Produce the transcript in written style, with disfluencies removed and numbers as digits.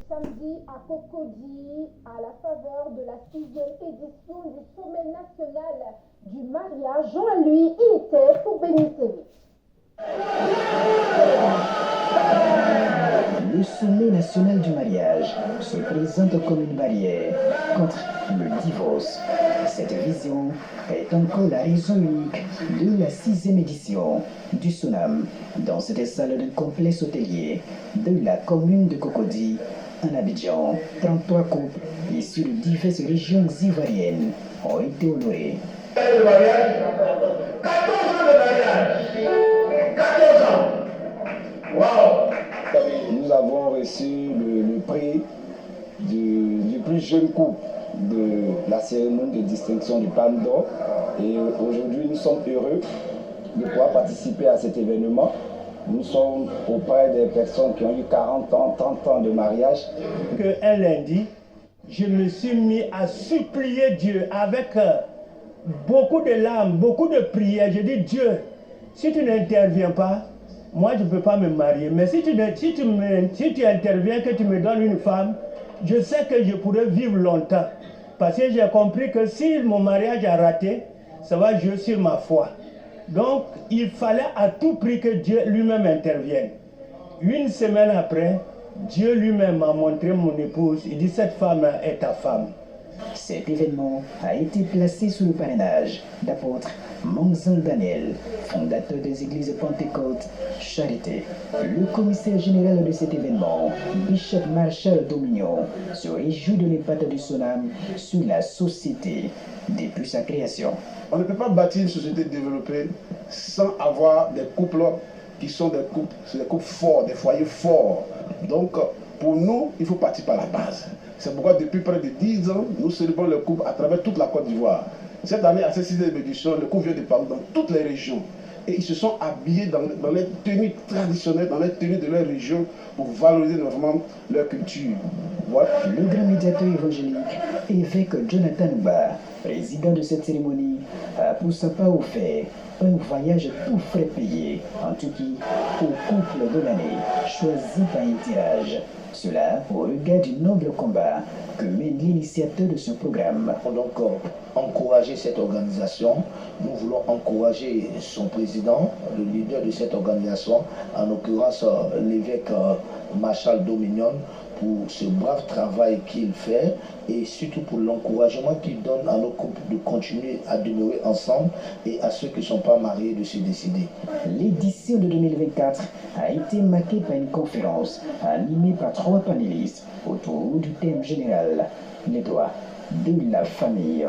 samedi à Cocody à la faveur de la 6e édition du Sommet national du mariage. Jean-Louis, il était pour Béni TV. Le Sommet national du mariage se présente comme une barrière contre le divorce. Cette vision est encore la raison unique de la 6e édition du SONAM dans cette salle de complexe hôtelier de la commune de Cocody en Abidjan. 33 couples issus de diverses régions ivoiriennes ont été honorés. 14 ans de mariage. 14 ans. Wow. Nous avons reçu le prix du plus jeune couple de la cérémonie de distinction du Palme d'Or. Et aujourd'hui, nous sommes heureux de pouvoir participer à cet événement. Nous sommes auprès des personnes qui ont eu 40 ans, 30 ans de mariage. Un lundi, je me suis mis à supplier Dieu avec beaucoup de larmes, beaucoup de prières. Je dis, Dieu, si tu n'interviens pas, moi je ne peux pas me marier. Mais si tu interviens, que tu me donnes une femme, je sais que je pourrais vivre longtemps. Parce que j'ai compris que si mon mariage a raté, ça va jouer sur ma foi. Donc il fallait à tout prix que Dieu lui-même intervienne. Une semaine après, Dieu lui-même m'a montré mon épouse. Il dit, cette femme est ta femme. Cet événement a été placé sous le parrainage d'apôtre Mongzal Daniel, fondateur des églises Pentecôte Charité. Le commissaire général de cet événement, Bishop Marshall Dominion, se réjouit de l'impact du SONAM sur la société depuis sa création. On ne peut pas bâtir une société développée sans avoir des couples qui sont des couples forts, des foyers forts. Donc, pour nous, il faut partir par la base. C'est pourquoi depuis près de 10 ans, nous célébrons le couple à travers toute la Côte d'Ivoire. Cette année, à cette 6e édition, le couple vient de parler dans toutes les régions. Et ils se sont habillés dans les tenues traditionnelles, dans les tenues de leur région, pour valoriser vraiment leur culture. Voilà. Le grand médiateur évangélique, évêque Jonathan Ouba, président de cette cérémonie, a pour sa part offert un voyage tout frais payé en Turquie au couple de l'année, choisi par un tirage. Cela au regard du noble combat que mène l'initiateur de ce programme. Nous voulons donc encourager cette organisation. Nous voulons encourager son président, le leader de cette organisation, en l'occurrence l'évêque Marshall Dominion, pour ce brave travail qu'il fait et surtout pour l'encouragement qu'il donne à nos couples de continuer à demeurer ensemble et à ceux qui ne sont pas mariés de se décider. L'édition de 2024 a été marquée par une conférence animée par 3 panélistes autour du thème général, les droits de la famille.